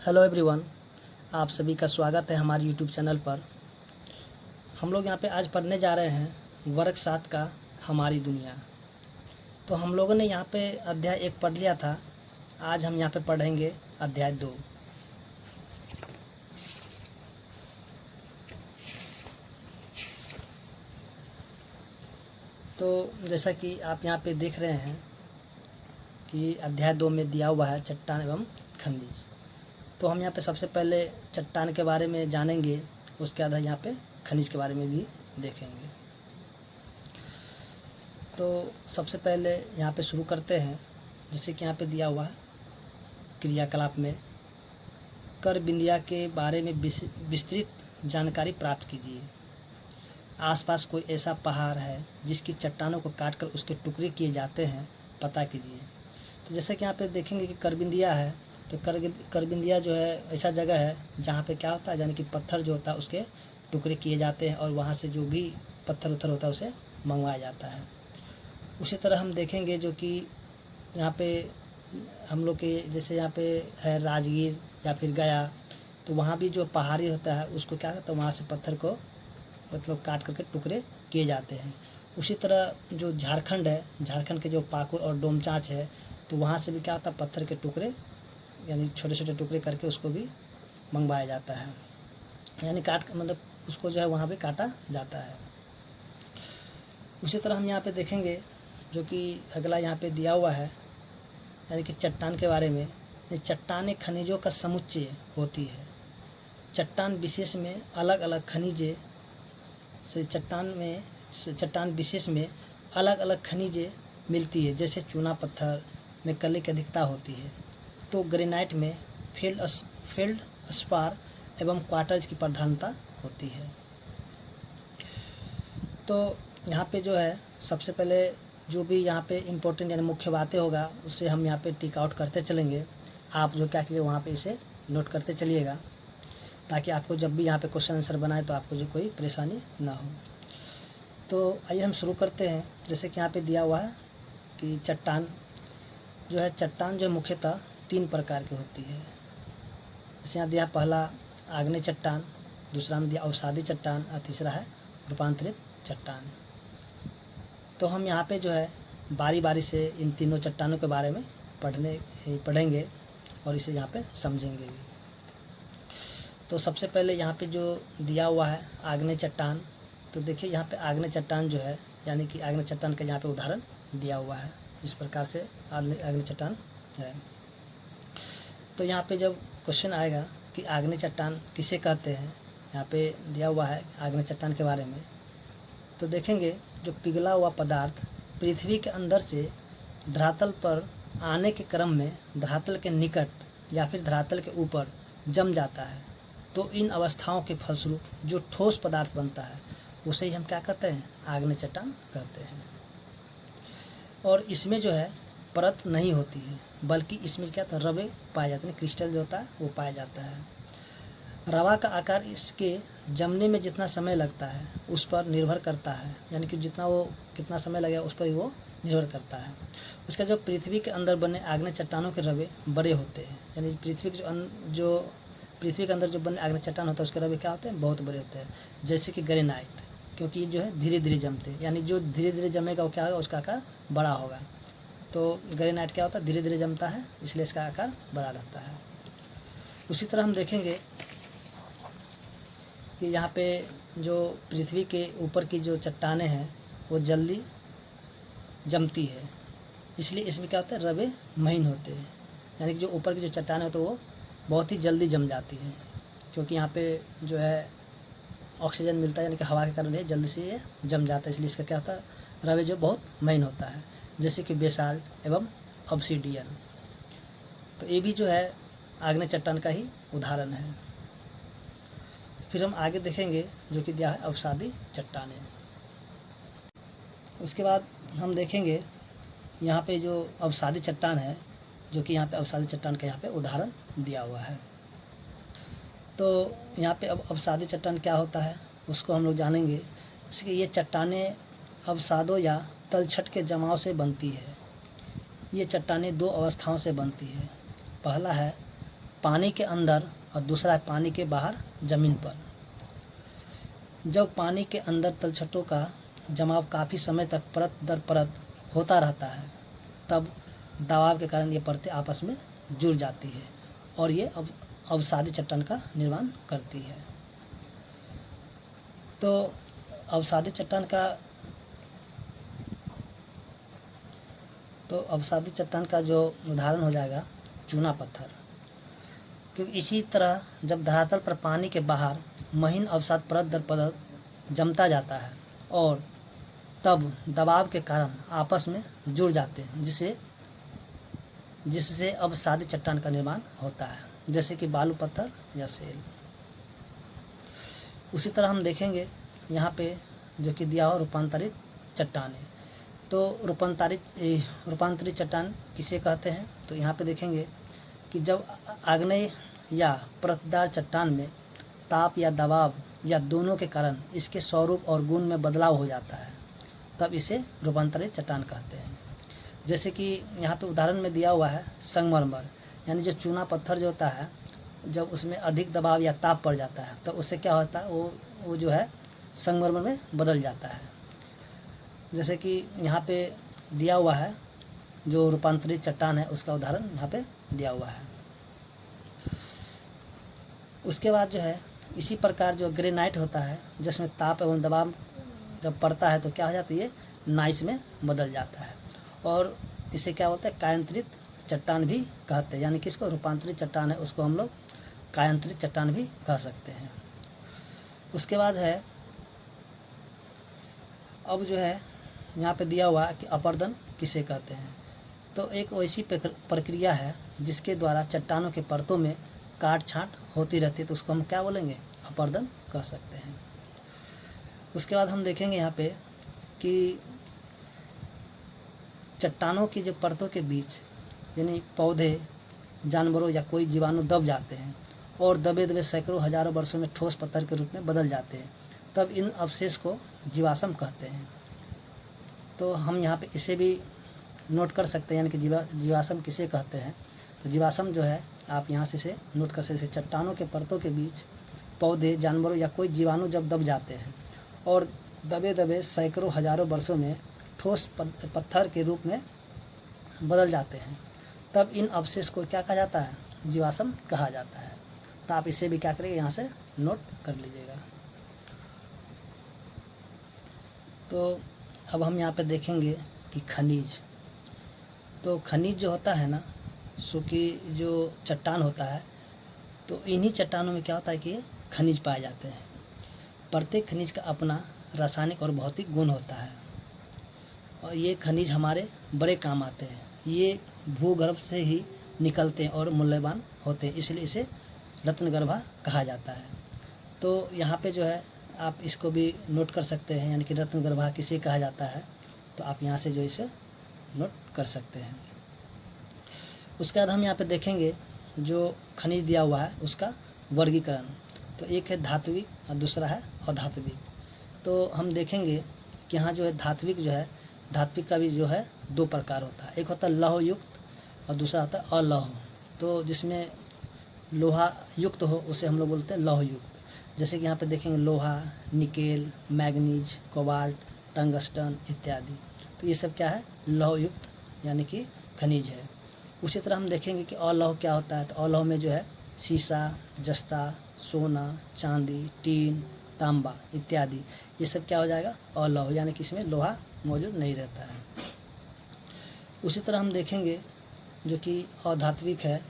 Hello everyone, आप सभी का स्वागत है हमारे यूट्यूब चैनल पर। हम लोग यहाँ पे आज पढ़ने जा रहे हैं वर्ग 7 का हमारी दुनिया। तो हम लोगों ने यहाँ पे अध्याय 1 पढ़ लिया था। आज हम यहाँ पे पढ़ेंगे अध्याय 2। तो जैसा कि आप यहाँ पे देख रहे हैं कि अध्याय 2 में दिया हुआ है चट्टान एवं खनिज। तो हम यहाँ पे सबसे पहले चट्टान के बारे में जानेंगे, उसके बाद यहाँ पे खनिज के बारे में भी देखेंगे। तो सबसे पहले यहाँ पे शुरू करते हैं। जैसे कि यहाँ पे दिया हुआ है क्रियाकलाप में कर बिंदिया के बारे में विस्तृत जानकारी प्राप्त कीजिए। आसपास कोई ऐसा पहाड़ है जिसकी चट्टानों को काटकर उसके टुकड़े किए जाते हैं, पता कीजिए। तो जैसे कि यहाँ पे देखेंगे कि करबिंदिया है, तो करबिंदिया जो है ऐसा जगह है जहाँ पे क्या होता है, यानी कि पत्थर जो होता है उसके टुकड़े किए जाते हैं और वहाँ से जो भी पत्थर उत्थर होता है उसे मंगवाया जाता है। उसी तरह हम देखेंगे जो कि यहाँ पे हम लोग के जैसे यहाँ पे है राजगीर या फिर गया, तो वहाँ भी जो पहाड़ी होता है उसको क्या होता है, वहाँ से पत्थर को मतलब काट करके टुकड़े किए जाते हैं। उसी तरह जो झारखंड है, झारखंड के जो पाकुर और डोमचांच है, तो वहाँ से भी क्या होता है, पत्थर के टुकड़े यानी छोटे छोटे टुकड़े करके उसको भी मंगवाया जाता है, यानी काट मतलब उसको जो है वहाँ भी काटा जाता है। उसी तरह हम यहाँ पे देखेंगे जो कि अगला यहाँ पे दिया हुआ है, यानी कि चट्टान के बारे में। चट्टानें खनिजों का समुच्चय होती है। चट्टान विशेष में अलग अलग खनिजें से चट्टान विशेष में अलग अलग खनिजें मिलती है। जैसे चूना पत्थर में कली की अधिकता होती है, तो ग्रेनाइट में फेल्डस्पार एवं क्वार्ट्ज की प्रधानता होती है। तो यहाँ पे जो है सबसे पहले जो भी यहाँ पे इम्पोर्टेंट यानी मुख्य बातें होगा उसे हम यहाँ पे टिक आउट करते चलेंगे। आप जो क्या कीजिए वहाँ पे इसे नोट करते चलिएगा, ताकि आपको जब भी यहाँ पे क्वेश्चन आंसर बनाए तो आपको जो कोई परेशानी ना हो। तो आइए हम शुरू करते हैं। जैसे कि यहाँ पे दिया हुआ है कि चट्टान जो मुख्यतः 3 प्रकार की होती है। जैसे यहाँ दिया पहला आग्नेय चट्टान, दूसरा में दिया अवसादी चट्टान और तीसरा है रूपांतरित चट्टान। तो हम यहाँ पे जो है बारी बारी से इन तीनों चट्टानों के बारे में पढ़ेंगे और इसे यहाँ पे समझेंगे भी। तो सबसे पहले यहाँ पे जो दिया हुआ है आग्नेय चट्टान, तो देखिए यहाँ पे आग्नेय चट्टान जो है, यानी कि आग्नेय चट्टान का यहाँ पे उदाहरण दिया हुआ है। इस प्रकार से आग्नेय चट्टान है। तो यहाँ पे जब क्वेश्चन आएगा कि आग्नेय चट्टान किसे कहते हैं, यहाँ पे दिया हुआ है आग्नेय चट्टान के बारे में, तो देखेंगे जो पिघला हुआ पदार्थ पृथ्वी के अंदर से धरातल पर आने के क्रम में धरातल के निकट या फिर धरातल के ऊपर जम जाता है, तो इन अवस्थाओं के फलस्वरूप जो ठोस पदार्थ बनता है उसे ही हम क्या कहते हैं, आग्नेय चट्टान कहते हैं। और इसमें जो है परत नहीं होती है, बल्कि इसमें क्या होता है, रवे पाए जाते हैं, क्रिस्टल जो होता है वो पाया जाता है। रवा का आकार इसके जमने में जितना समय लगता है उस पर निर्भर करता है, यानी कि कितना समय लगेगा उस पर वो निर्भर करता है। उसका जो पृथ्वी के अंदर बने आग्नेय चट्टानों के रवे बड़े होते हैं, यानी पृथ्वी के अंदर जो बने आग्नेय चट्टान होता है उसके रवे क्या होते हैं, बहुत बड़े होते हैं। जैसे कि ग्रेनाइट, क्योंकि ये जो है धीरे धीरे जमते हैं, यानी जो धीरे धीरे जमेगा वो क्या होगा, उसका आकार बड़ा होगा। तो ग्रेनाइट क्या होता है, धीरे धीरे जमता है, इसलिए इसका आकार बड़ा रहता है। उसी तरह हम देखेंगे कि यहाँ पे जो पृथ्वी के ऊपर की जो चट्टानें हैं वो जल्दी जमती है, इसलिए इसमें क्या होता है, रवे महीन होते हैं, यानी कि जो ऊपर की जो चट्टानें होती है वो बहुत ही जल्दी जम जाती है, क्योंकि यहाँ पे जो है ऑक्सीजन मिलता है, यानी कि हवा के कारण ये जल्दी से ये जम जाता है, इसलिए इसका क्या होता है, रवे जो बहुत महीन होता है। जैसे कि बेसाल्ट एवं ऑब्सीडियन, तो ये भी जो है आग्नेय चट्टान का ही उदाहरण है। फिर हम आगे देखेंगे जो कि दिया है अवसादी चट्टानें। उसके बाद हम देखेंगे यहाँ पे जो अवसादी चट्टान है, जो कि यहाँ पे अवसादी चट्टान का यहाँ पे उदाहरण दिया हुआ है। तो यहाँ पे अब अवसादी चट्टान क्या होता है उसको हम लोग जानेंगे। इसलिए ये चट्टानें अवसादों या तलछट के जमाव से बनती है। ये चट्टानें 2 अवस्थाओं से बनती है। पहला है पानी के अंदर और दूसरा है पानी के बाहर ज़मीन पर। जब पानी के अंदर तलछटों का जमाव काफ़ी समय तक परत दर परत होता रहता है, तब दबाव के कारण ये परतें आपस में जुड़ जाती है और ये अवसादी चट्टान का निर्माण करती है। तो अवसादी चट्टान का जो उदाहरण हो जाएगा चूना पत्थर, क्योंकि इसी तरह जब धरातल पर पानी के बाहर महीन अवसाद परत दर परत जमता जाता है और तब दबाव के कारण आपस में जुड़ जाते हैं, जिससे अवसादी चट्टान का निर्माण होता है, जैसे कि बालू पत्थर या सेल। उसी तरह हम देखेंगे यहाँ पे जो कि दिया हो रूपांतरित चट्टानें। तो रूपांतरित चट्टान किसे कहते हैं, तो यहाँ पे देखेंगे कि जब आग्नेय या परतदार चट्टान में ताप या दबाव या दोनों के कारण इसके स्वरूप और गुण में बदलाव हो जाता है, तब इसे रूपांतरित चट्टान कहते हैं। जैसे कि यहाँ पे उदाहरण में दिया हुआ है संगमरमर, यानी जो चूना पत्थर जो होता है, जब उसमें अधिक दबाव या ताप पड़ जाता है तो उससे क्या होता है, वो जो है संगमरमर में बदल जाता है। जैसे कि यहाँ पे दिया हुआ है जो रूपांतरित चट्टान है, उसका उदाहरण यहाँ पे दिया हुआ है। उसके बाद जो है इसी प्रकार जो ग्रेनाइट होता है, जिसमें ताप एवं दबाव जब पड़ता है तो क्या हो जाता है, ये नाइस में बदल जाता है और इसे क्या बोलते हैं, कायांतरित चट्टान भी कहते हैं। यानी कि इसको रूपांतरित चट्टान है, उसको हम लोग कायांतरित चट्टान भी कह सकते हैं। उसके बाद है अब जो है यहाँ पे दिया हुआ कि अपरदन किसे कहते हैं। तो एक ऐसी प्रक्रिया है जिसके द्वारा चट्टानों के परतों में काट छाँट होती रहती है, तो उसको हम क्या बोलेंगे, अपरदन कह सकते हैं। उसके बाद हम देखेंगे यहाँ पे कि चट्टानों की जो परतों के बीच यानी पौधे, जानवरों या कोई जीवाणु दब जाते हैं और दबे दबे सैकड़ों हजारों वर्षों में ठोस पत्थर के रूप में बदल जाते हैं, तब इन अवशेष को जीवाश्म कहते हैं। तो हम यहाँ पे इसे भी नोट कर सकते हैं, यानी कि जीवाश्म किसे कहते हैं। तो जीवाश्म जो है आप यहाँ से इसे नोट कर सकते हैं। चट्टानों के परतों के बीच पौधे, जानवरों या कोई जीवाणु जब दब जाते हैं और दबे दबे सैकड़ों हजारों वर्षों में ठोस पत्थर के रूप में बदल जाते हैं, तब इन अवशेष को क्या कहा जाता है, जीवाश्म कहा जाता है। तो आप इसे भी क्या करेंगे, यहाँ से नोट कर लीजिएगा। तो अब हम यहाँ पे देखेंगे कि खनिज। तो खनिज जो होता है ना, सो कि जो चट्टान होता है, तो इन्हीं चट्टानों में क्या होता है कि खनिज पाए जाते हैं। प्रत्येक खनिज का अपना रासायनिक और भौतिक गुण होता है और ये खनिज हमारे बड़े काम आते हैं। ये भूगर्भ से ही निकलते हैं और मूल्यवान होते हैं, इसलिए इसे रत्नगर्भा कहा जाता है। तो यहाँ पे जो है आप इसको भी नोट कर सकते हैं, यानी कि रत्नगर्भा किसे कहा जाता है, तो आप यहाँ से जो इसे नोट कर सकते हैं। उसके बाद हम यहाँ पे देखेंगे जो खनिज दिया हुआ है उसका वर्गीकरण। तो एक है धात्विक और दूसरा है अधात्विक। तो हम देखेंगे कि यहाँ जो है धात्विक का भी जो है दो प्रकार होता है। एक होता है लौह युक्त और दूसरा होता है अलौह। तो जिसमें लोहा युक्त हो उसे हम लोग बोलते हैं लौह युक्त। जैसे कि यहाँ पे देखेंगे लोहा, निकेल, मैग्नीज, कोबाल्ट, टंगस्टन इत्यादि। तो ये सब क्या है, लौह युक्त यानी कि खनिज है। उसी तरह हम देखेंगे कि अलौह क्या होता है। तो अलौह में जो है सीसा, जस्ता, सोना, चांदी, टीन, तांबा इत्यादि, ये सब क्या हो जाएगा, अलौह, यानी कि इसमें लोहा मौजूद नहीं रहता है। उसी तरह हम देखेंगे जो कि अधात्विक है।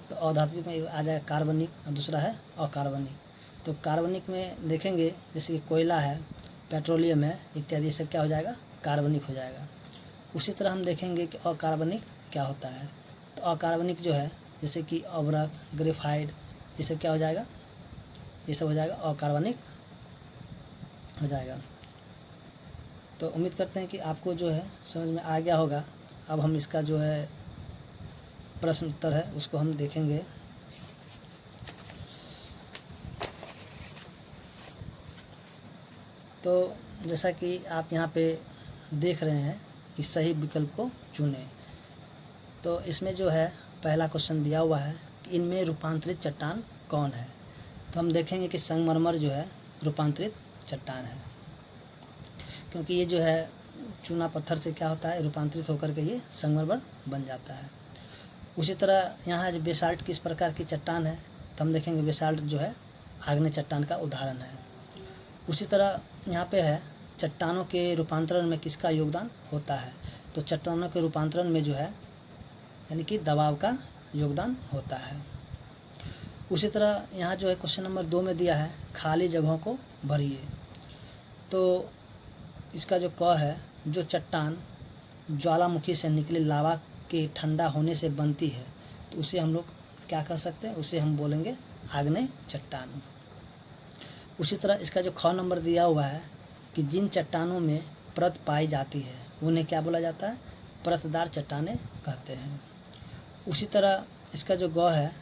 तो अधात्विक में आ जाएगा कार्बनिक और दूसरा है अकार्बनिक। तो कार्बनिक में देखेंगे जैसे कि कोयला है, पेट्रोलियम है इत्यादि, सब क्या हो जाएगा, कार्बनिक हो जाएगा। उसी तरह हम देखेंगे कि अकार्बनिक क्या होता है। तो अकार्बनिक जो है जैसे कि अभ्रक, ग्रेफाइट, ये सब क्या हो जाएगा, ये सब हो जाएगा अकार्बनिक हो जाएगा। तो उम्मीद करते हैं कि आपको जो है समझ में आ गया होगा। अब हम इसका जो है प्रश्न उत्तर है उसको हम देखेंगे। तो जैसा कि आप यहाँ पे देख रहे हैं कि सही विकल्प को चुनें। तो इसमें जो है पहला क्वेश्चन दिया हुआ है कि इनमें रूपांतरित चट्टान कौन है। तो हम देखेंगे कि संगमरमर जो है रूपांतरित चट्टान है, क्योंकि ये जो है चूना पत्थर से क्या होता है, रूपांतरित होकर के ये संगमरमर बन जाता है। उसी तरह यहाँ जो बेसाल्ट किस प्रकार की चट्टान है, तो हम देखेंगे बेसाल्ट जो है आग्नेय चट्टान का उदाहरण है। उसी तरह यहाँ पे है चट्टानों के रूपांतरण में किसका योगदान होता है, तो चट्टानों के रूपांतरण में जो है यानी कि दबाव का योगदान होता है। उसी तरह यहाँ जो है क्वेश्चन नंबर 2 में दिया है खाली जगहों को भरिए। तो इसका जो क है, जो चट्टान ज्वालामुखी से निकले लावा के ठंडा होने से बनती है, तो उसे हम लोग क्या कर सकते हैं, उसे हम बोलेंगे आग्नेय चट्टान। उसी तरह इसका जो ख नंबर दिया हुआ है कि जिन चट्टानों में परत पाई जाती है उन्हें क्या बोला जाता है, परतदार चट्टानें कहते हैं। उसी तरह इसका जो ग है,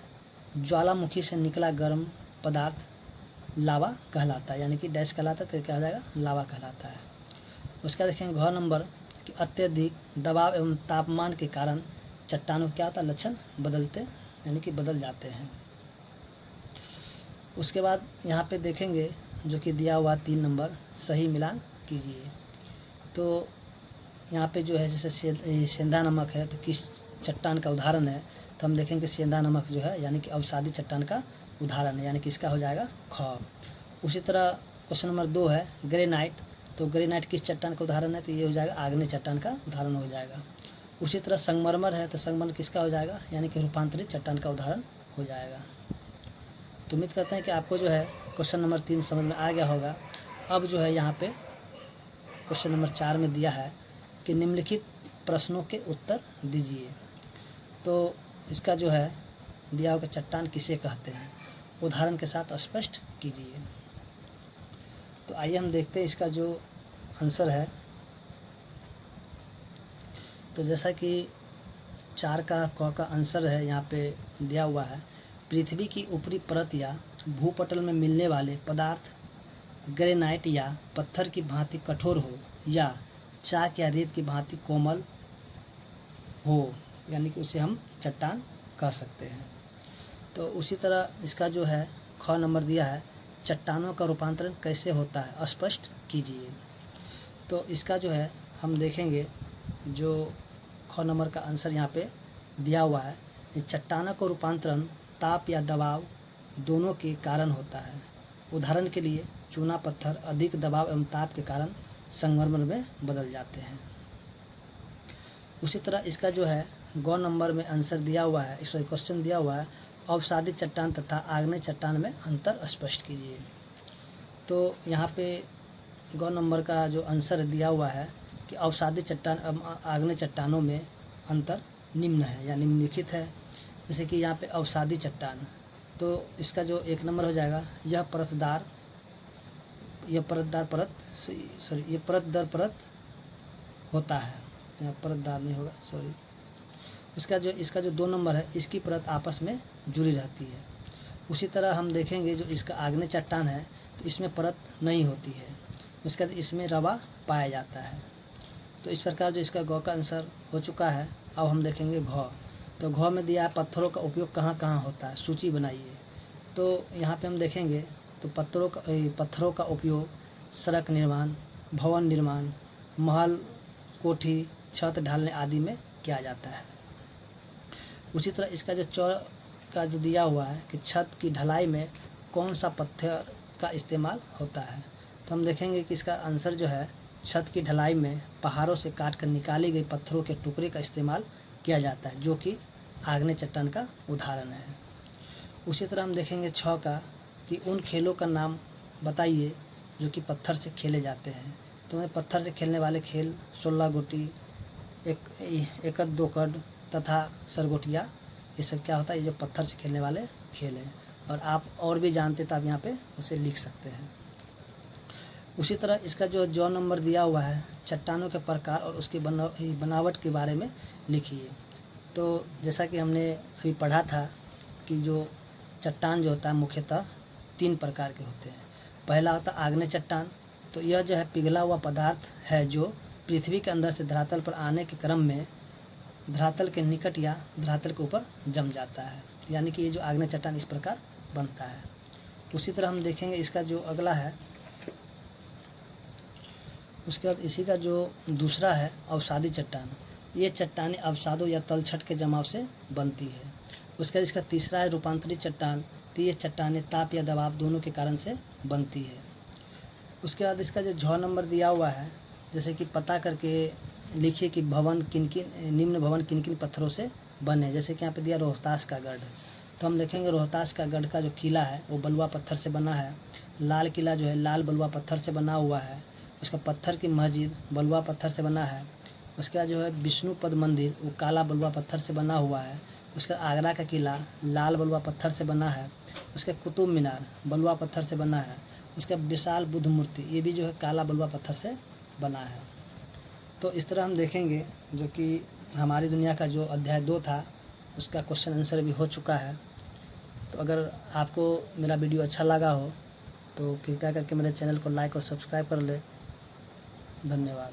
ज्वालामुखी से निकला गर्म पदार्थ लावा कहलाता है, यानी कि डैश कहलाता है, तो क्या हो जाएगा, लावा कहलाता है। उसका देखेंगे घ नंबर कि अत्यधिक दबाव एवं तापमान के कारण चट्टानों क्या होता है, लक्षण बदलते यानी कि बदल जाते हैं। उसके बाद यहाँ पे देखेंगे जो कि दिया हुआ 3 नंबर, सही मिलान कीजिए। तो यहाँ पे जो है जैसे सेंधा नमक है, तो किस चट्टान का उदाहरण है, तो हम देखेंगे सेंधा नमक जो है यानी कि अवसादी चट्टान का उदाहरण है, यानी कि इसका हो जाएगा ख। उसी तरह क्वेश्चन नंबर 2 है ग्रेनाइट, तो ग्रेनाइट किस चट्टान का उदाहरण है, तो ये हो जाएगा आग्नेय चट्टान का उदाहरण हो जाएगा। उसी तरह संगमरमर है, तो संगमरमर किसका हो जाएगा, यानी कि रूपांतरित चट्टान का उदाहरण हो जाएगा। तो उम्मीद करते हैं कि आपको जो है क्वेश्चन नंबर 3 समझ में आ गया होगा। अब जो है यहाँ पे क्वेश्चन नंबर 4 में दिया है कि निम्नलिखित प्रश्नों के उत्तर दीजिए। तो इसका जो है दिया हुआ चट्टान किसे कहते हैं, उदाहरण के साथ स्पष्ट कीजिए। तो आइए हम देखते हैं इसका जो आंसर है। तो जैसा कि 4 का क का आंसर है यहाँ पे दिया हुआ है, पृथ्वी की ऊपरी परत या भूपटल में मिलने वाले पदार्थ ग्रेनाइट या पत्थर की भांति कठोर हो या चाक या रेत की भांति कोमल हो, यानी कि उसे हम चट्टान कह सकते हैं। तो उसी तरह इसका जो है ख नंबर दिया है, चट्टानों का रूपांतरण कैसे होता है, स्पष्ट कीजिए। तो इसका जो है हम देखेंगे जो ख नंबर का आंसर यहाँ पे दिया हुआ है, ये चट्टानों का रूपांतरण ताप या दबाव दोनों के कारण होता है। उदाहरण के लिए चूना पत्थर अधिक दबाव एवं ताप के कारण संगमरमर में बदल जाते हैं। उसी तरह इसका जो है ग नंबर में आंसर दिया हुआ है, इसका क्वेश्चन दिया हुआ है, अवसादी चट्टान तथा आग्नेय चट्टान में अंतर स्पष्ट कीजिए। तो यहाँ पे ग नंबर का जो आंसर दिया हुआ है कि अवसादी चट्टान आग्नेय चट्टानों में अंतर निम्न है या निम्नलिखित है। जैसे कि यहाँ पे अवसादी चट्टान, तो इसका जो 1 नंबर हो जाएगा, यह परत दर परत होता है, यहाँ परतदार नहीं होगा, सॉरी। इसका जो 2 नंबर है, इसकी परत आपस में जुड़ी रहती है। उसी तरह हम देखेंगे जो इसका आग्नेय चट्टान है, तो इसमें परत नहीं होती है, उसके बाद इसमें रवा पाया जाता है। तो इस प्रकार जो इसका ग का आंसर हो चुका है। अब हम देखेंगे घ। तो घ में दिया है पत्थरों का उपयोग कहाँ कहाँ होता है, सूची बनाइए। तो यहाँ पे हम देखेंगे तो पत्थरों का उपयोग सड़क निर्माण, भवन निर्माण, महल, कोठी, छत ढालने आदि में किया जाता है। उसी तरह इसका जो का जो दिया हुआ है कि छत की ढलाई में कौन सा पत्थर का इस्तेमाल होता है, तो हम देखेंगे कि इसका आंसर जो है छत की ढलाई में पहाड़ों से काट कर निकाली गई पत्थरों के टुकड़े का इस्तेमाल किया जाता है, जो कि आग्नेय चट्टान का उदाहरण है। उसी तरह हम देखेंगे 6 का कि उन खेलों का नाम बताइए जो कि पत्थर से खेले जाते हैं। तो पत्थर से खेलने वाले खेल 16 गोटी, एकद दोकड़ तथा सरगोटिया, ये सब क्या होता है, ये जो पत्थर से खेलने वाले खेल हैं। और आप और भी जानते तो आप यहाँ पे उसे लिख सकते हैं। उसी तरह इसका जो नंबर दिया हुआ है, चट्टानों के प्रकार और उसकी बनावट के बारे में लिखिए। तो जैसा कि हमने अभी पढ़ा था कि जो चट्टान जो होता है मुख्यतः 3 प्रकार के होते हैं। पहला होता है आग्नेय चट्टान, तो यह जो है पिघला हुआ पदार्थ है जो पृथ्वी के अंदर से धरातल पर आने के क्रम में धरातल के निकट या धरातल के ऊपर जम जाता है। यानी कि ये जो आग्नेय चट्टान इस प्रकार बनता है। उसी तरह हम देखेंगे इसका जो अगला है, उसके बाद इसी का जो दूसरा है अवसादी चट्टान। ये चट्टानें अवसादों या तलछट के जमाव से बनती है। उसके बाद इसका तीसरा है रूपांतरित चट्टान। तो ये चट्टानें ताप या दबाव दोनों के कारण से बनती है। उसके बाद इसका जो 6 नंबर दिया हुआ है, जैसे कि पता करके लिखिए कि भवन निम्न भवन किन किन पत्थरों से बने। जैसे कि यहाँ पे दिया रोहतास का गढ़, तो हम देखेंगे रोहतास का गढ़ का जो किला है वो बलुआ पत्थर से बना है। लाल किला जो है लाल बलुआ पत्थर से बना हुआ है। उसका पत्थर की मस्जिद बलुआ पत्थर से बना है। उसके बाद जो है विष्णुपद मंदिर वो काला बलुआ पत्थर से बना हुआ है। उसका आगरा का किला लाल बलुआ पत्थर से बना है। उसका कुतुब मीनार बलुआ पत्थर से बना है। उसका विशाल बुद्ध मूर्ति ये भी जो है काला बलुआ पत्थर से बना है। तो इस तरह हम देखेंगे जो कि हमारी दुनिया का जो अध्याय 2 था उसका क्वेश्चन आंसर भी हो चुका है। तो अगर आपको मेरा वीडियो अच्छा लगा हो तो कृपया करके मेरे चैनल को लाइक और सब्सक्राइब कर ले। धन्यवाद।